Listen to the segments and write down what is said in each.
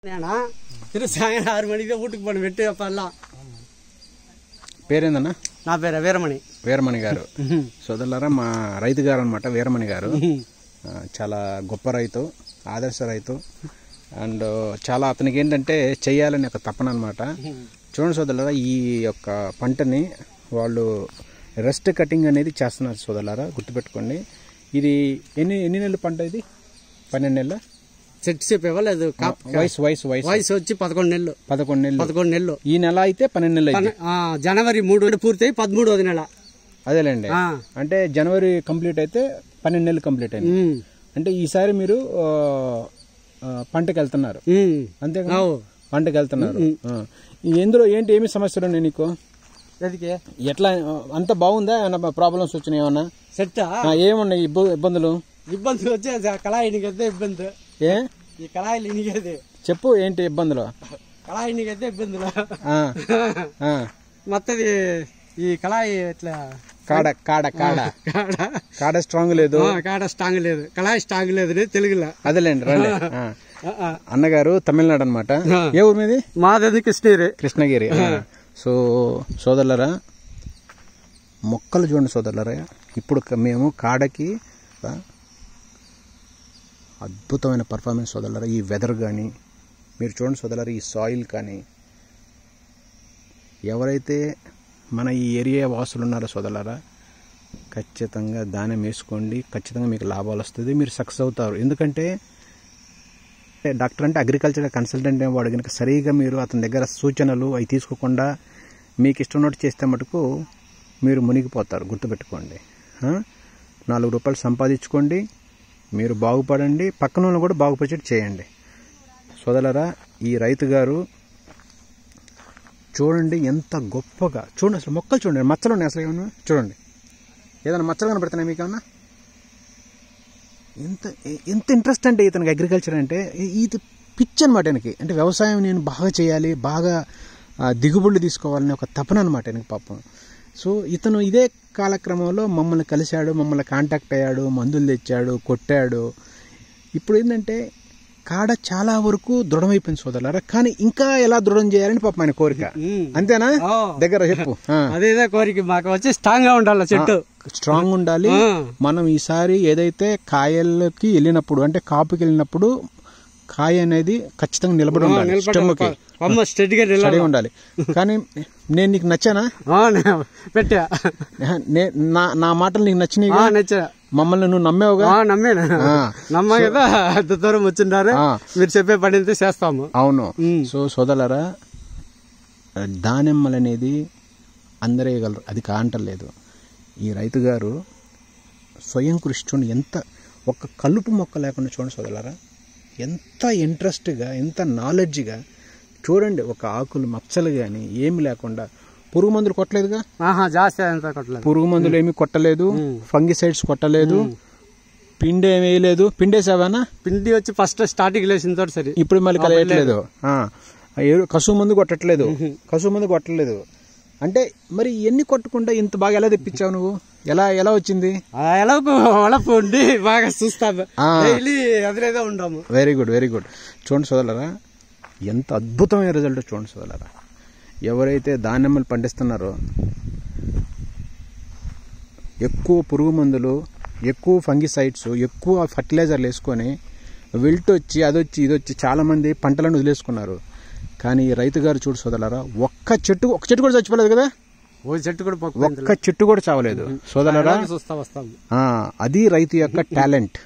సాయంత్రం 6 మணிకి ఊటికి పని పెట్టి పల్లా. పేరేందన్నా? నా పేరు వీరమణి. వీరమణి గారు సోదరులారా, మా రైతు గారు అనమాట వీరమణి గారు. చాలా గొప్ప రైతు, ఆదర్శ రైతు. అండ్ చాలా అతనికి ఏంటంటే చెయ్యాలని ఒక తపన అనమాట. చూడండి సోదరులారా, ఈ యొక్క పంటని వాళ్ళు రెస్ట్ కటింగ్ అనేది చేస్తున్నారు సోదరులారా, గుర్తుపెట్టుకోండి. ఇది ఎన్ని నెలల పంట? ఇది 12 నెలల చెట్టు చెప్పేవాళ్ళు. వయసు వచ్చి 11 నెలలు. 11 నెలలు. ఈ నెల అయితే 12 నెలలు. జనవరి 3 పూర్తి 13వ నెల. అదేలేండి. అంటే జనవరి కంప్లీట్ అయితే 12 నెలలు కంప్లీట్ అయింది. అంటే ఈసారి మీరు పంటకి వెళ్తున్నారు అంతేగా? పంటకి వెళ్తున్నారు. ఎందులో ఏంటి ఏమి సమస్యలు ఉన్నాయి నీకు? ఎట్లా అంత బాగుందా? ఏమన్నా ప్రాబ్లమ్స్ వచ్చినాయి? ఏమన్నా సెట్ ఏమున్నాయి ఇబ్బందులు? వచ్చే కళాయి ఇబ్బంది. ఏ ఈ కళాయిలు ఇనిగేది చెప్పు, ఏంటి ఇబ్బందులు? కళాయి ఇనిగైతే ఇబ్బందులు మొత్తం. ఈ కళాయి ఇట్లా కాడ స్ట్రాంగ్ లేదు. కళాయి స్ట్రాంగ్ లేదు తెలుగులో. అదేలేండి. రండి. అన్నగారు తమిళనాడు అనమాట. ఏ ఊరు మీది? మాది కృష్ణగిరి. సో సోదరులరా, మొక్కలు చూడండి సోదరులరా. ఇప్పుడు మేము కాడకి అద్భుతమైన పర్ఫార్మెన్స్ సోదరులరా. ఈ వెదర్ కానీ మీరు చూడండి సోదరులరా, ఈ సాయిల్ కానీ. ఎవరైతే మన ఈ ఏరియా వాసులు ఉన్నారో సోదరులరా, ఖచ్చితంగా దానం వేసుకోండి. ఖచ్చితంగా మీకు లాభాలు వస్తుంది, మీరు సక్సెస్ అవుతారు. ఎందుకంటే డాక్టర్ అంటే అగ్రికల్చర్ కన్సల్టెంట్ వాడు కనుక సరిగా మీరు అతని దగ్గర సూచనలు అవి తీసుకోకుండా మీకు ఇష్టం ఉన్నట్టు చేస్తే మటుకు మీరు మునిగిపోతారు. గుర్తుపెట్టుకోండి. 4 రూపాయలు సంపాదించుకోండి, మీరు బాగుపడండి, పక్కన వాళ్ళు కూడా బాగుపడేటట్టు చేయండి. సోదరులారా, ఈ రైతు గారు చూడండి ఎంత గొప్పగా. చూడండి అసలు మొక్కలు చూడండి, మచ్చలు ఉన్నాయి అసలు. ఏమన్నా చూడండి, ఏదైనా మచ్చలు కనబడుతున్నాయి మీకు? ఏమన్నా ఎంత ఇంట్రెస్ట్ అంటే ఇతనికి అగ్రికల్చర్ అంటే. ఇది పిచ్ అనమాట ఆయనకి. అంటే వ్యవసాయం నేను బాగా చేయాలి, బాగా దిగుబడులు తీసుకోవాలని ఒక తపన అనమాట ఆయనకి పాపం. సో ఇతను ఇదే కాలక్రమంలో మమ్మల్ని కలిశాడు, మమ్మల్ని కాంటాక్ట్ అయ్యాడు, మందులు తెచ్చాడు, కొట్టాడు. ఇప్పుడు ఏంటంటే కాడ చాలా వరకు దృఢమైపోయింది సోదరులారా. కానీ ఇంకా ఎలా దృఢం చేయాలని పాపం ఆయన కోరిక. అంతేనా? దగ్గర చెప్పు. అదే కోరిక మాకు వచ్చి స్ట్రాంగ్ గా ఉండాలి, చెట్టు స్ట్రాంగ్ ఉండాలి. మనం ఈసారి ఏదైతే కాయలకి వెళ్ళినప్పుడు, అంటే కాపుకి వెళ్ళినప్పుడు కాయ అనేది ఖచ్చితంగా నిలబడి ఉండాలి, స్టెమ్కి స్టడీ ఉండాలి. కానీ నేను నీకు నచ్చానా? పెట్టా నా మాటలు నీకు నచ్చినాయి? మమ్మల్ని నువ్వు నమ్మేవుగా? నమ్మా కదా, అంత దూరం వచ్చిండారు, మీరు చెప్పే పని చేస్తాము. అవును. సో సోదరులారా, దానిమ్మలు అనేది అందరూ వేయగలరు, అది కాంటలేదు. ఈ రైతు గారు స్వయం కృషి చూడండి. ఎంత ఒక్క కలుపు మొక్క లేకుండా చూడండి సోదరులారా, ఎంత ఇంట్రెస్ట్గా, ఎంత నాలెడ్జ్గా చూడండి. ఒక ఆకులు మచ్చలు కానీ ఏమి లేకుండా. పురుగు మందులు కొట్టలేదుగా? పురుగు మందులు ఏమి కొట్టలేదు, ఫంగిసైడ్స్ కొట్టలేదు, పిండి ఏమి వేయలేదు. పిండేసావానా? పిండి వచ్చి ఫస్ట్ స్టార్టింగ్ లేసిన తోటి సరే. ఇప్పుడు మళ్ళీ వేయట్లేదు. కసువు మందు కొట్టట్లేదు, అంటే మరి ఎన్ని కొట్టకుండా ఇంత బాగా ఎలా తెప్పించావు నువ్వు? ఎలా వచ్చింది? బాగా చూస్తాము, ఉండము. Very good. చూడండి సోదరులారా, ఎంత అద్భుతమైన రిజల్ట్ చూడండి సోదరులారా. ఎవరైతే దానిమ్మలు పండిస్తున్నారో ఎక్కువ పురుగు మందులు, ఎక్కువ ఫంగిసైడ్స్, ఎక్కువ ఫర్టిలైజర్లు వేసుకొని విల్ట్ వచ్చి అదొచ్చి ఇదొచ్చి చాలామంది పంటలను వదిలేసుకున్నారు. కానీ ఈ రైతు గారు చూడు సోదరులారా, ఒక్క చెట్టు కూడా చచ్చిపోలేదు కదా, ఒక్క చెట్టు కూడా చావలేదు సోదరులారా. అది రైతు యొక్క టాలెంట్.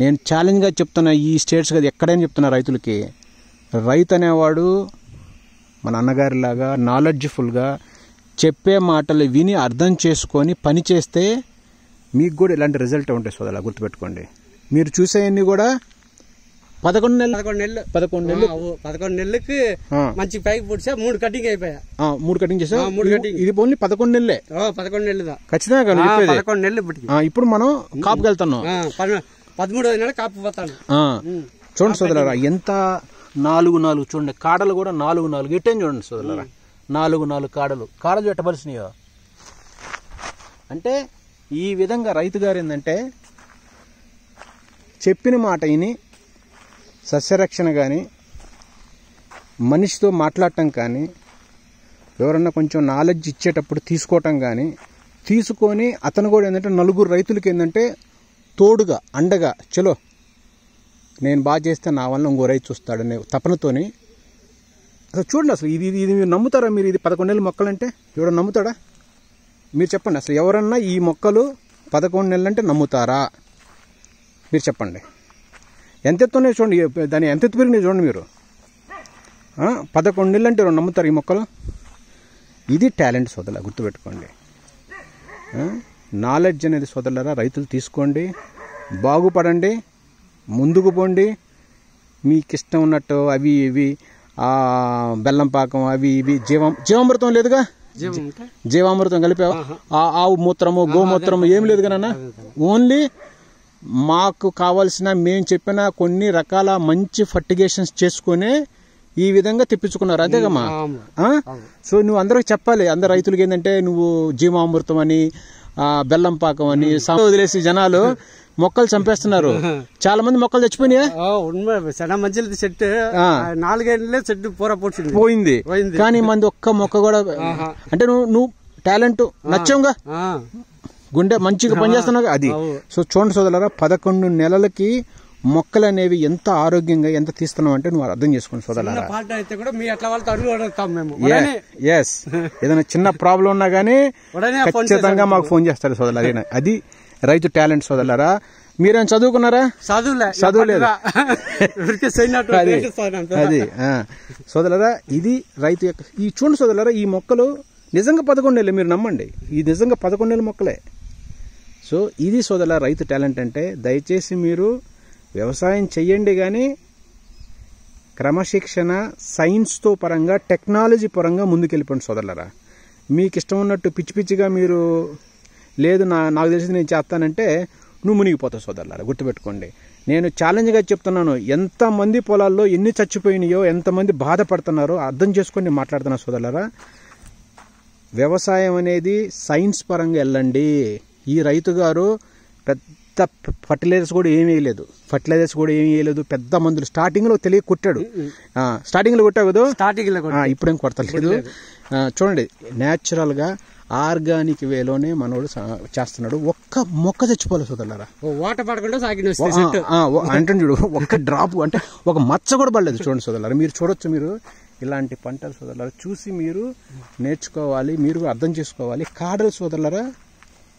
నేను ఛాలెంజ్గా చెప్తున్నా, ఈ స్టేట్స్ కదా ఎక్కడైనా చెప్తున్నా రైతులకి, రైతు అనేవాడు మన అన్నగారిలాగా నాలెడ్జ్ఫుల్గా చెప్పే మాటలు విని అర్థం చేసుకొని పని చేస్తే మీకు కూడా ఇలాంటి రిజల్ట్ ఉంటాయి సోదరులా, గుర్తుపెట్టుకోండి. మీరు చూసేవన్నీ కూడా 11 నెలలకి మంచి పైకి పొడిచా 3 కటింగ్ అయిపోయా. 3 కటింగ్ చేసా. ఇది ఓన్లీ 11 నెలలే. 11 నెలలు ఖచ్చితంగా 11 నెలలు. ఇప్పుడు మనం కాపుకి వెళ్తున్నాం. 13వ నెల కాపు పోతాను. చూడండి సోదరులారా, ఎంత 4 చూడండి, కాడలు కూడా 4 ఎట్టని చూడండి సోదరులారా, 4 కాడలు ఎట్టబలిసినాయో. అంటే ఈ విధంగా రైతు గారు ఏంటంటే చెప్పిన మాట విని సస్యరక్షణ కానీ, మనిషితో మాట్లాడటం కానీ, ఎవరన్నా కొంచెం నాలెడ్జ్ ఇచ్చేటప్పుడు తీసుకోవటం కానీ, తీసుకొని అతను కూడా ఏంటంటే నలుగురు రైతులకి ఏంటంటే తోడుగా అండగా చలో నేను బాగా చేస్తే నా వల్ల ఇంకో రైతు చూస్తాడనే తపనతోని అసలు చూడండి. అసలు ఇది ఇది మీరు నమ్ముతారా? మీరు ఇది 11 నెలల మొక్కలంటే ఎవరన్నా నమ్ముతాడా? మీరు చెప్పండి. అసలు ఎవరన్నా ఈ మొక్కలు 11 నెలలంటే నమ్ముతారా? మీరు చెప్పండి. ఎంత ఎత్తునే చూడండి, దాన్ని ఎంత ఎత్తు పెరిగినాయి చూడండి మీరు. 11 నెలలు అంటే ఎవరు నమ్ముతారు ఈ మొక్కలు? ఇది టాలెంట్ సోదరులా, గుర్తుపెట్టుకోండి. నాలెడ్జ్ అనేది సోదరులారా రైతులు తీసుకోండి, బాగుపడండి, ముందుకు పోండి. మీకు ఇష్టం ఉన్నట్టు అవి ఇవి బెల్లం పాకం అవి ఇవి జీవామృతం లేదుగా, జీవామృతం కలిపావా? ఆవు మూత్రము గోమూత్రము ఏం లేదు కదా. ఓన్లీ మాకు కావాల్సిన మేము చెప్పిన కొన్ని రకాల మంచి ఫర్టిగేషన్స్ చేసుకునే ఈ విధంగా తెప్పించుకున్నారు, అంతేగమ్మా. సో నువ్వు అందరికి చెప్పాలి, అందరు రైతులకి ఏంటంటే నువ్వు జీవామృతం అని బెల్లం పాకం అని వదిలేసి జనాలు మొక్కలు చంపేస్తున్నారు. చాలా మంది మొక్కలు చచ్చిపోయినాయా? మంచి చెట్టు 4 ఏళ్ళే చెట్టు పోయింది. కానీ మంది ఒక్క మొక్క కూడా అంటే నువ్వు టాలెంట్ నచ్చంగా, గుండె మంచిగా పనిచేస్తున్నావు అది. సో చూడండి సోదరులారా, 11 నెలలకి మొక్కలు అనేవి ఎంత ఆరోగ్యంగా ఎంత తీస్తున్నాం అంటే నువ్వు అర్థం చేసుకోండి సోదరులారా. ఎస్, ఏదైనా చిన్న ప్రాబ్లం ఉన్నా గానీ ఖచ్చితంగా మాకు ఫోన్ చేస్తారు సోదరులారా. అది రైతు టాలెంట్ సోదరులారా. మీరేం చదువుకున్నారా? చదువులేదు. అది సోదరులారా, ఇది రైతు యొక్క ఈ చూడండి సోదరులారా, ఈ మొక్కలు నిజంగా 11 నెలలు, మీరు నమ్మండి, ఈ నిజంగా 11 నెలల మొక్కలే. సో ఇది సోదరులారా రైతు టాలెంట్ అంటే. దయచేసి మీరు వ్యవసాయం చెయ్యండి కానీ క్రమశిక్షణ, సైన్స్తో పరంగా, టెక్నాలజీ పరంగా ముందుకెళ్ళిపోండి సోదరులారా. మీకు ఇష్టం ఉన్నట్టు పిచ్చి పిచ్చిగా మీరు లేదు నాకు తెలిసి నేను చేస్తానంటే నువ్వు మునిగిపోతావు సోదరులారా, గుర్తుపెట్టుకోండి. నేను ఛాలెంజ్గా చెప్తున్నాను, ఎంతమంది పొలాల్లో ఎన్ని చచ్చిపోయినాయో, ఎంతమంది బాధపడుతున్నారో అర్థం చేసుకొని నేను మాట్లాడుతున్నా సోదరులారా. వ్యవసాయం అనేది సైన్స్ పరంగా వెళ్ళండి. ఈ రైతు గారు పెద్ద ఫర్టిలైజర్స్ కూడా ఏమీ వేయలేదు, పెద్ద మందులు స్టార్టింగ్లో తెలియ కొట్టాడు. స్టార్టింగ్లో కొట్టావు కదా, ఇప్పుడేం కొడతలేదు. చూడండి, న్యాచురల్గా ఆర్గానిక్ వేలోనే మనోడు చేస్తున్నాడు. ఒక్క మొక్క చచ్చిపోలేదు సోదరులారా, అంటే చూడు, ఒక్క డ్రాప్ అంటే ఒక మచ్చ కూడా పడలేదు. చూడండి సోదరులారా, మీరు చూడొచ్చు. మీరు ఇలాంటి పంటలు సోదరులారా చూసి మీరు నేర్చుకోవాలి, మీరు అర్థం చేసుకోవాలి. కాడలు సోదరులారా,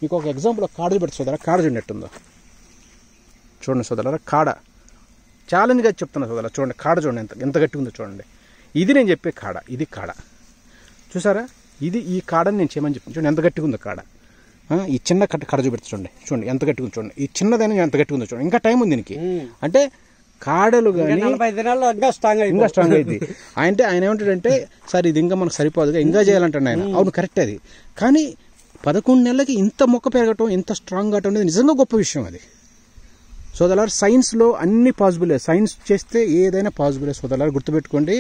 మీకు ఒక ఎగ్జాంపుల్ కాడలు పెట్టి సోదరా, కాడ చూడనట్టుందో చూడండి సోదరులారా. కాడ ఛాలెంజ్గా చెప్తున్నా సోదరులారా, చూడండి కాడ చూడండి ఎంత గట్టిగా ఉందో చూడండి. ఇది నేను చెప్పే కాడ, ఇది కాడ చూసారా, ఇది ఈ కాడని నేను చేయమని చెప్తాను. చూడండి ఎంత గట్టిగా ఉందో కాడ. ఈ చిన్న కాడ చూపెడుతుంది చూడండి ఎంత గట్టిగా ఉంది చూడండి. ఈ చిన్నదైనా ఎంత గట్టిగా ఉందో చూడండి. ఇంకా టైం ఉంది దీనికి. అంటే కాడలు కానీ ఇంకా స్ట్రాంగ్ అయింది. అంటే ఆయన ఏమంటాడంటే, సార్ ఇది ఇంకా మనకు సరిపోదుగా, ఇంకా చేయాలంటాడు ఆయన. అవును, కరెక్ట్ అది. కానీ 11 నెలలకి ఇంత మొక్క పెరగటం, ఇంత స్ట్రాంగ్ కావటం అనేది నిజంగా గొప్ప విషయం అది సోదరులారా. సైన్స్లో అన్ని పాసిబులే, సైన్స్ చేస్తే ఏదైనా పాసిబులే సోదరులారా, గుర్తుపెట్టుకోండి.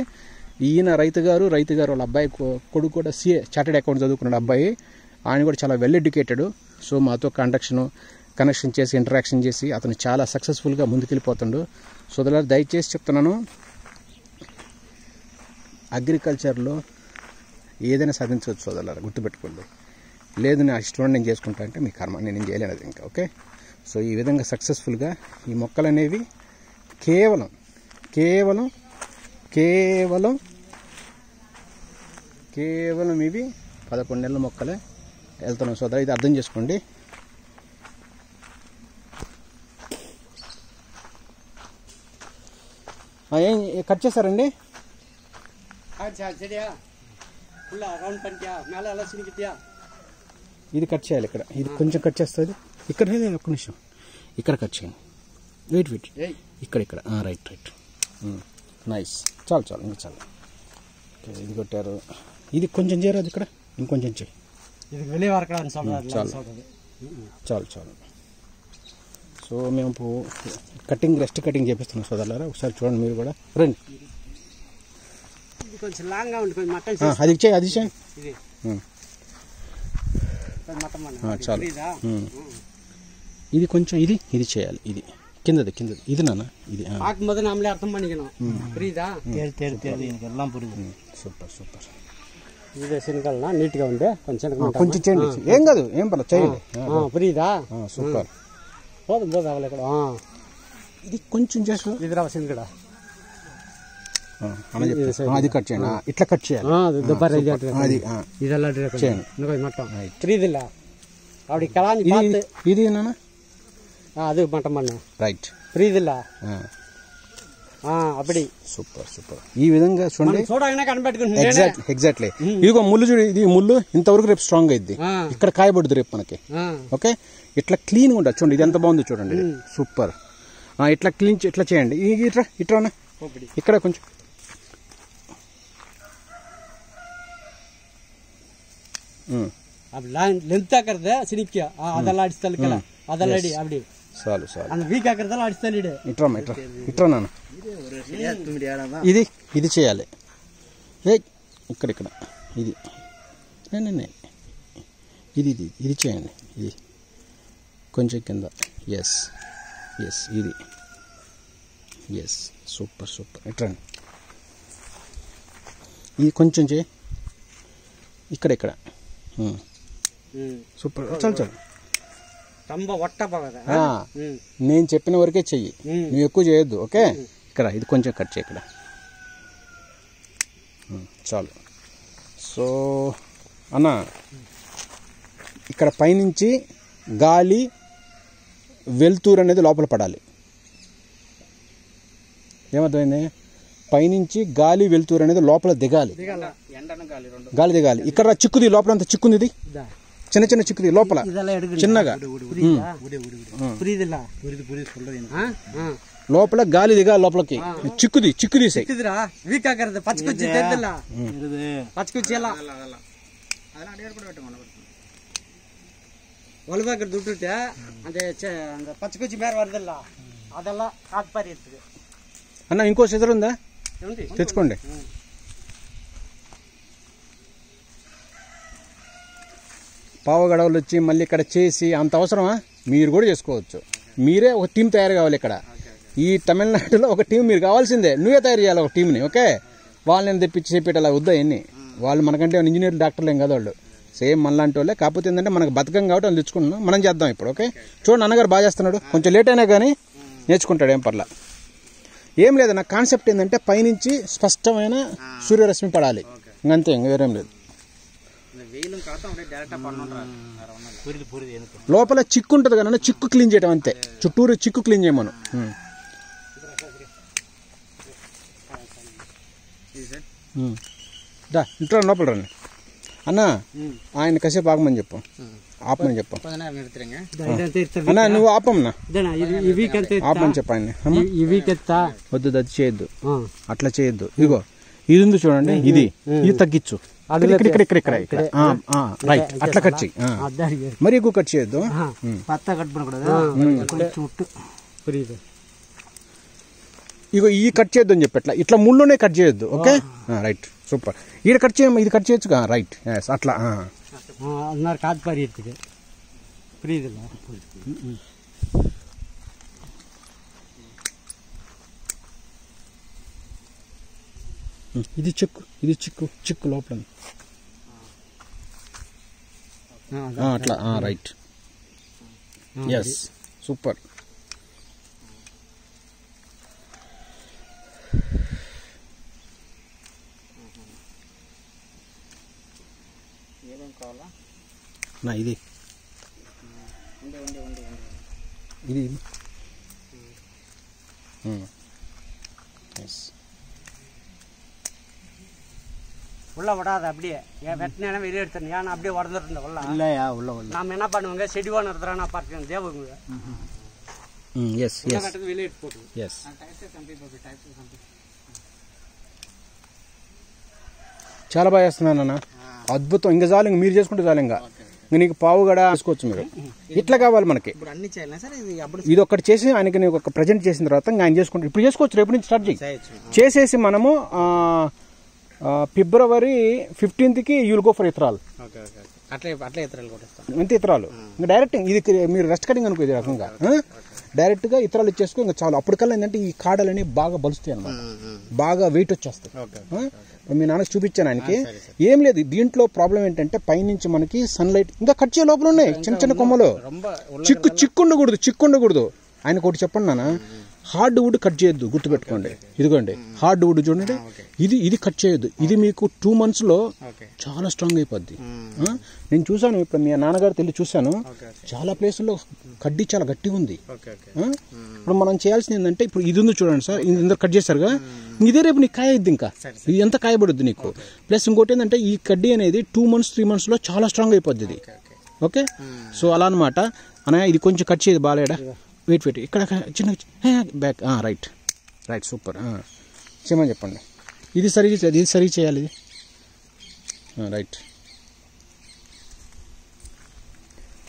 ఈయన రైతు గారు వాళ్ళ అబ్బాయి కొడుకు కూడా CA చార్టెడ్ అకౌంట్ చదువుకున్నాడు అబ్బాయి. ఆయన కూడా చాలా వెల్ ఎడ్యుకేటెడ్. సో మాతో కనెక్షన్ చేసి ఇంటరాక్షన్ చేసి అతను చాలా సక్సెస్ఫుల్గా ముందుకెళ్ళిపోతుండు సోదరులారా. దయచేసి చెప్తున్నాను, అగ్రికల్చర్లో ఏదైనా సాధించవచ్చు సోదరులారా, గుర్తుపెట్టుకోండి. లేదు నా ఇష్టం నేను చేసుకుంటా అంటే మీ కర్మ, నేను చేయలేను ఇంకా. ఓకే, సో ఈ విధంగా సక్సెస్ఫుల్గా ఈ మొక్కలు అనేవి కేవలం 11 నెలల మొక్కలే వెళ్తున్నాం సోదరా, ఇది అర్థం చేసుకోండి. ఏం కట్ చేస్తారండి? ఇది కట్ చేయాలి ఇక్కడ, ఇది కొంచెం కట్ చేస్తుంది ఇక్కడ. ఒక్క నిమిషం, ఇక్కడ కట్ చేయండి. వెయిట్ ఇక్కడ రైట్ నైస్, చాలు ఇంకా చాలు. ఇది కొట్టారు, ఇది కొంచెం చేయరాదు ఇక్కడ, ఇంకొంచెం చేయి. చాలు. సో మేము రెస్ట్ కటింగ్ చేపిస్తున్నాం సోదరులారా. ఒకసారి చూడండి మీరు కూడా, రండి. అది చేయి. చాలు. ఇది కొంచెం ఇది చేయాలి, ఇది కిందది ఇది నాన్న ఇది பார்க்கும்போது நாமளே அர்த்தம் பண்ணிக்கணும் புரியுதா தேடி எனக்கு எல்லாம் புரியுது సూపర్ ఇదే శనగలనా నీట్గా ఉంది కొంచెం చేయండి ఏం కాదు ఏం పర్లేదు చేయండి పురియుదా సూపర్ పోదు అవలే ఇక్కడ ఇది కొంచెం చేసు ఇది రావ శనగడ అది కట్ చేయండి ఇట్లా కట్ చేయాలి అది இதெல்லாம் చేయండి మట్టం புரியுதுல்ல அப்படி கலாஞ்சி பார்த்து ఇది నాన్న அது மட்டம் பண்ணு రైట్ புரியுதுல்ல అప్పటి సూపర్ ఈ విధంగా చూడండి ఎగ్జాక్ట్లీ ఇదిగో ముళ్ళు చూడు ఇది ముళ్ళు ఇంతవరకు రేపు స్ట్రాంగ్ అయింది ఇక్కడ కాయబడుతుంది రేపు మనకి ఓకే ఇట్లా క్లీన్ గా ఉంటుంది చూడండి ఇది ఎంత బాగుంది చూడండి సూపర్ ఇట్లా క్లీన్ ఇట్లా చేయండి ఇట్లా ఇక్కడ కొంచెం லென்த் ஆக்குறது சினிக்க அதெல்லாம் அடிச்சு தள்ளிக்கல அதெல்லாம் அடி அப்படி చాలు அந்த వీక్ ఆకరదలా అడిచి తల్లిడు ఇట్రా నాన్న ఇది చేయాలి ఇక్కడ ఇది ఇది చేయండి ఇది కొంచెం కింద ఎస్ ఇది సూపర్ ఇట్రా ఇది కొంచెం చేయి ఇక్కడ సూపర్ చాలు నేను చెప్పిన వరకే చెయ్యి నువ్వు ఎక్కువ చేయొద్దు ఓకే ఇక్కడ ఇది కొంచెం కట్ చేయి ఇక్కడ చాలు సో అన్న ఇక్కడ పైనుంచి గాలి వెలుతురు అనేది లోపల పడాలి ఏమర్థమైంది పైనుంచి గాలి వెలుతురు అనేది లోపల దిగాలి గాలి దిగాలి ఇక్కడ చిక్కుది లోపల అంత చిక్కుంది చిన్న చిక్కుది లోపల చిన్నగా లోపల గాలి దిగాలి లోపలికి చిక్కుది ஒழுவாக்கர் துட்டுட்டு அந்த பச்சைக்குச்சி மேல வருதுல்ல அதெல்லாம் காட்பாரி இருக்குது అన్న ఇంకో సిజర్ ఉందా తెచ్చుకోండి పావుగడవలు వచ్చి మళ్ళీ ఇక్కడ చేసి అంత అవసరమా మీరు కూడా చేసుకోవచ్చు మీరే ఒక టీం తయారు కావాలి ఇక్కడ ఈ తమిళనాడులో ఒక టీం మీరు కావాల్సిందే నువ్వే తయారు చేయాలి ఒక టీంని ఓకే వాళ్ళని తెప్పించి చెప్పేట అలా వద్దా ఎన్ని వాళ్ళు మనకంటే ఇంజనీర్ డాక్టర్లు ఏం కదా వాళ్ళు సేమ్ మనలాంటి వాళ్ళే కాకపోతే ఏంటంటే మనకు బతకం కాబట్టి వాళ్ళు తెచ్చుకుంటున్నాం మనం చేద్దాం ఇప్పుడు ఓకే చూడండి అన్నగారు బాగా చేస్తున్నాడు కొంచెం లేట్ అయినా కానీ నేర్చుకుంటాడు ఏం పర్లా ఏం లేదు నా కాన్సెప్ట్ ఏంటంటే పైనుంచి స్పష్టమైన సూర్యరశ్మి పడాలి ఇంకంతే ఇంక వేరేం లేదు లోపల చిక్కు ఉంటుంది కదా చిక్కు క్లీన్ చేయడం అంతే చుట్టూరు చిక్కు క్లీన్ చేయమను ఇంట్లో లోపల రండి అన్న ఆయన కాసేపు ఆగమని చెప్పు ఆపమని చెప్పు అన్న నువ్వు ఆపమ్మన్నా ఆపమని చెప్పు ఆయన వద్దు అది చేయొద్దు అట్లా చేయొద్దు ఇదిగో ఇది ఉంది చూడండి ఇది తగ్గించు ఇక్కడ రైట్ అట్లా కట్ చెయ్యి మరి ఎక్కువ కట్ చేయొద్దు ఇగో ఈ కట్ చేయొద్దు అని చెప్పి ఇట్లా ముళ్ళునే కట్ చేయొద్దు ఓకే రైట్ సూపర్ ఇది కట్ చేయ ఇది కట్ చేయొచ్చు రైట్ అట్లా காட்பாரி இருக்குது புரியுதுல்ல ఇది చిక్కు లోపల అట్లా రైట్ ఎస్ సూపర్ నా ఇది உள்ள விடாத அப்படியே வெட்டினா வெளியே எடுத்துருங்க ஏன்னா அப்படியே உடந்துருந்த உள்ள இல்லையா உள்ள நாம என்ன பண்ணுவாங்க செடிவான இடத்துல பார்த்துக்கோங்க தேவங்க வெளியே எடுத்து போட்டு చాలా బాగా చేస్తున్నాను అన్న అద్భుతం ఇంకా చాలు ఇంక మీరు చేసుకుంటే చాలు ఇంకా నీకు పావుగడ వేసుకోవచ్చు మీరు ఇట్లా కావాలి మనకి ఇది ఒకటి చేసి ఆయనకి నీకు ఒక ప్రజెంట్ చేసిన తర్వాత ఆయన చేసుకుంటారు ఇప్పుడు చేసుకోవచ్చు రేపు నుంచి స్టార్ట్ చేసేసి మనము ఫిబ్రవరి 15th యూల్ గో ఫర్ ఇతరాలు అంతే ఇతరాలు ఇంకా డైరెక్ట్ ఇది మీరు రెస్ట్ కటింగ్ అనుకో ఇది రకంగా డైరెక్ట్గా ఇతరాలు ఇచ్చేసుకో ఇంకా చాలు. అప్పటికల్లా ఏంటంటే ఈ కాడలని బాగా బలుస్తాయి అనమాట, బాగా వెయిట్ వచ్చేస్తాయి. మీ నాన్నకి చూపించాను ఆయనకి. ఏం లేదు దీంట్లో ప్రాబ్లం ఏంటంటే పైనుంచి మనకి సన్లైట్ ఇంకా కట్ చేయ లోపల ఉన్నాయి చిన్న చిన్న కొమ్మలు. చిక్కుండకూడదు. ఆయనకు ఒకటి చెప్పండి నాన్న, హార్డ్ వుడ్ కట్ చేయొద్దు, గుర్తుపెట్టుకోండి. ఇదిగోండి హార్డ్ వుడ్ చూడండి, ఇది కట్ చేయొద్దు. ఇది మీకు 2 months చాలా స్ట్రాంగ్ అయిపోద్ది. నేను చూసాను, ఇప్పుడు మీ నాన్నగారు తెలియ చూసాను, చాలా ప్లేసుల్లో కడ్డీ చాలా గట్టిగా ఉంది. ఇప్పుడు మనం చేయాల్సింది ఏంటంటే, ఇప్పుడు ఇది ఉంది చూడండి సార్, ఇందరూ కట్ చేశారుగా, ఇదే రేపు నీకు కాయ ఇద్ది, ఇంకా ఇది ఎంత కాయబడుద్ది నీకు. ప్లస్ ఇంకోటి ఏంటంటే ఈ కడ్డీ అనేది 2 months 3 months చాలా స్ట్రాంగ్ అయిపోద్ది ఇది. ఓకే, సో అలా అనమాట. అన్నయ్య ఇది కొంచెం కట్ చేయదు బాలేడా, వెయిట్ ఇక్కడ చిన్న బ్యాక్, రైట్ సూపర్ చేయమని చెప్పండి. ఇది సరిగా చేయాలి, ఇది రైట్.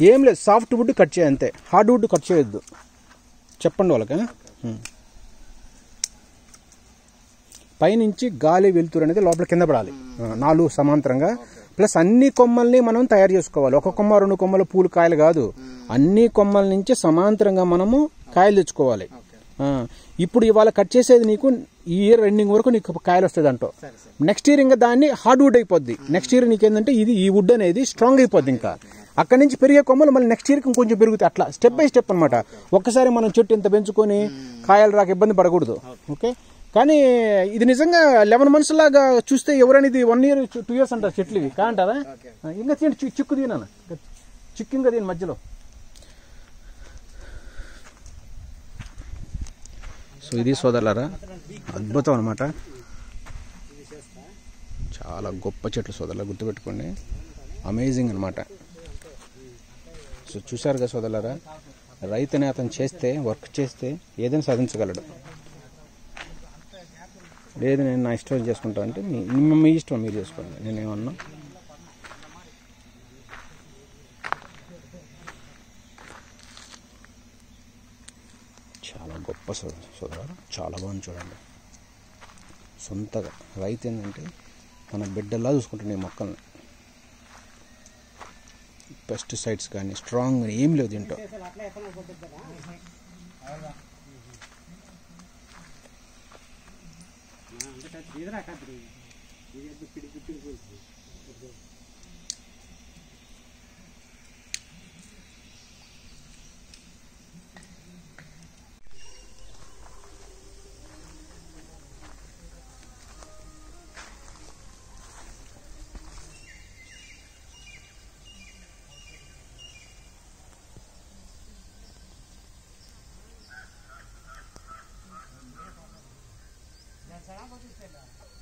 ఏం లేదు, సాఫ్ట్ వుడ్ కట్ చేయ అంతే, హార్డ్ వుడ్ కట్ చేయొద్దు చెప్పండి వాళ్ళకి. పైనుంచి గాలి వెలుతురు అనేది లోపల కింద పడాలి, 4 సమాంతరంగా. ప్లస్ అన్ని కొమ్మల్ని మనం తయారు చేసుకోవాలి. ఒక కొమ్మ 2 కొమ్మలు పూలు కాయలు కాదు, అన్ని కొమ్మల నుంచి సమాంతరంగా మనము కాయలు తెచ్చుకోవాలి. ఇప్పుడు ఇవాళ కట్ చేసేది నీకు ఈ ఇయర్ ఎండింగ్ వరకు నీకు కాయలు వస్తుంది అంటో. నెక్స్ట్ ఇయర్ ఇంకా దాన్ని హార్డ్ వుడ్ అయిపోద్ది. నెక్స్ట్ ఇయర్ నీకేంటంటే ఈ వుడ్ అనేది స్ట్రాంగ్ అయిపోద్ది. ఇంకా అక్కడి నుంచి పెరిగే కొమ్మలు మళ్ళీ నెక్స్ట్ ఇయర్కి ఇంకొంచెం పెరుగుతాయి. అట్లా స్టెప్ బై స్టెప్ అనమాట. ఒక్కసారి మనం చెట్టు ఇంత పెంచుకొని కాయలు రాక ఇబ్బంది పడకూడదు. ఓకే, కానీ ఇది నిజంగా 11 months లాగా చూస్తే ఎవరైనా ఇది 1 year 2 years అంటారు చెట్లు ఇవి కాంటారా. ఇంకా తీయండి, చిక్కు తీనా, చిక్కు ఇంకా దీని మధ్యలో. సో ఇది సోదరులారా అద్భుతం అనమాట, చాలా గొప్ప చెట్లు సోదరులా, గుర్తుపెట్టుకోండి, అమేజింగ్ అనమాట. సో చూశారుగా సోదరులారా, రైతుని అతను చేస్తే, వర్క్ చేస్తే ఏదైనా సాధించగలడు. లేదు నేను నా ఇష్టం చేసుకుంటా అంటే మీ ఇష్టం, మీరు చేసుకోండి, నేనేమన్నా. చాలా గొప్ప సోదరు, చాలా బాగుంది చూడండి. సొంతగా రైతు ఏంటంటే మన బిడ్డలా చూసుకుంటాను ఈ మొక్కల్ని. పెస్టిసైడ్స్ కానీ స్ట్రాంగ్ ఏం లేదు దీంట్లో. Será que